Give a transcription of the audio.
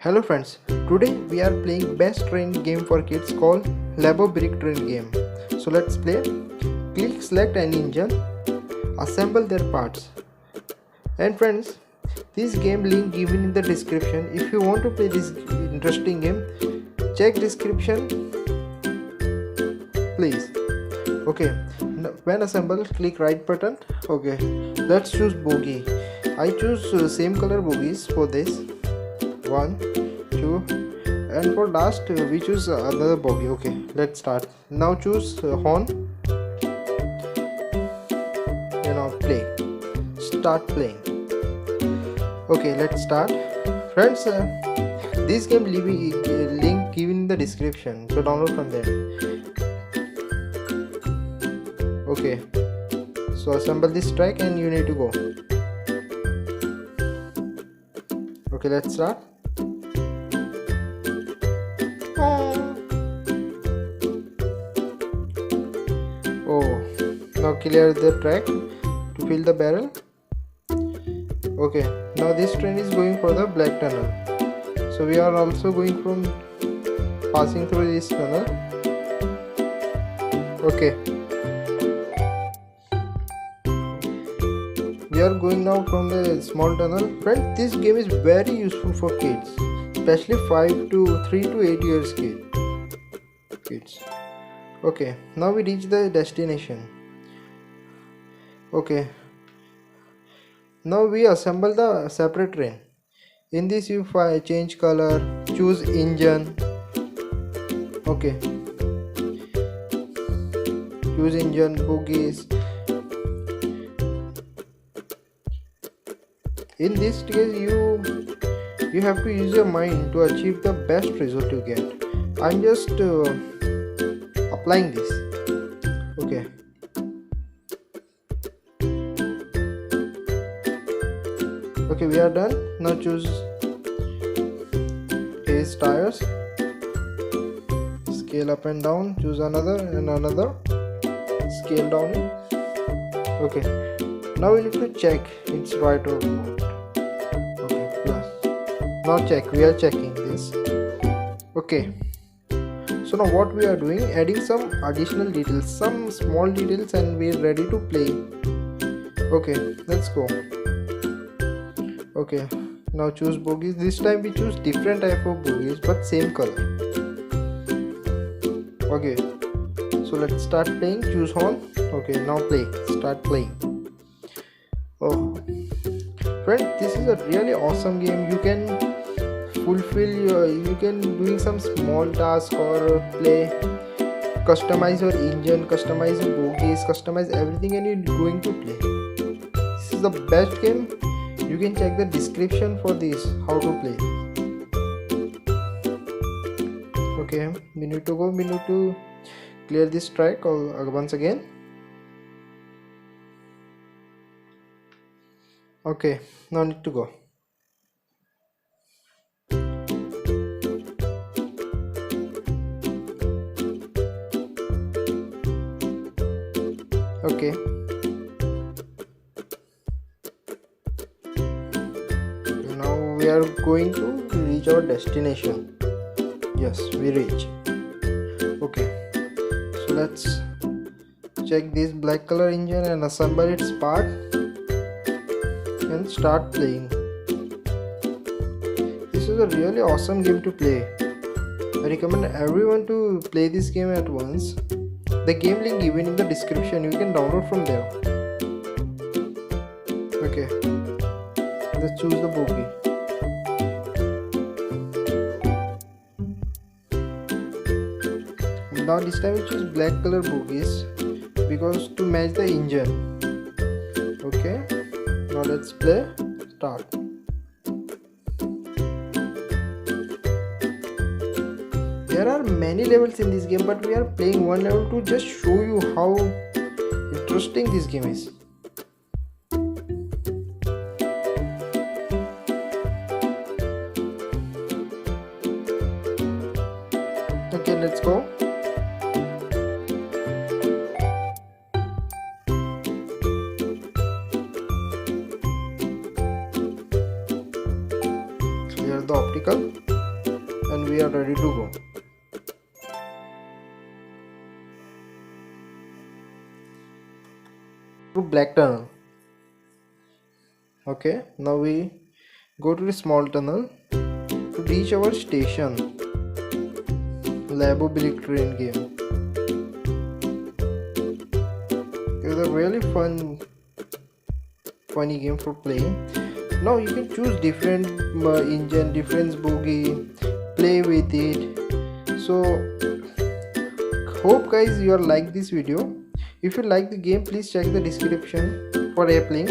Hello friends, today we are playing best train game for kids called Labo Brick Train game. So let's play. Click select any engine, assemble their parts. And friends, this game link given in the description. If you want to play this interesting game, check description please. Okay, when assemble, click right button. Okay, let's choose bogie. I choose same color bogies for this. 1, 2, and for last we choose another bogie. Okay, let's start. Now choose horn. And now play. Start playing. Okay, let's start. Friends, this game link given in the description, so download from there. Okay, so assemble this track and you need to go. Okay, let's start. Oh, now clear the track to fill the barrel. Okay, now this train is going for the black tunnel, so we are also going from passing through this tunnel. Okay, we are going now from the small tunnel. Friends, this game is very useful for kids, especially 3 to 8 years kids. Okay, now we reach the destination. Okay, now we assemble the separate train. In this you change color, choose engine. Okay, choose engine, bogies. In this case you have to use your mind to achieve the best result you get. I'm just applying this. Okay, okay, we are done. Now choose his tires, scale up and down, choose another and another, scale down it. Okay, now we need to check it's right or not. Okay, plus. Now check, we are checking this. Okay, so now what we are doing, adding some additional details, some small details, and we are ready to play. Okay, let's go. Okay, now choose bogies. This time we choose different type of bogies but same color. Okay, so let's start playing. Choose horn. Okay, now play. Start playing. Oh, friend, this is a really awesome game. You can you can doing some small task or play, customize your engine, customize your bogies, customize everything, and you're going to play. This is the best game. You can check the description for this, how to play. Okay, we need to go. We need to clear this track once again. Okay, now need to go. Okay, now we are going to reach our destination. Yes, we reach. Okay, so let's check this black color engine and assemble its part and start playing. This is a really awesome game to play. I recommend everyone to play this game at once. The game link given in the description, you can download from there. Okay, let's choose the bogie. Now this time we choose black color bogies because to match the engine. Okay, now let's play. Start. There are many levels in this game, but we are playing one level to just show you how interesting this game is. Okay, let's go. Clear the optical. and we are ready to go. To black tunnel. Okay, now we go to the small tunnel to reach our station. Labo Brick Train game. It's a really funny game for playing. Now you can choose different engine, different bogie, play with it. So hope guys you are like this video. If you like the game, please check the description for app link.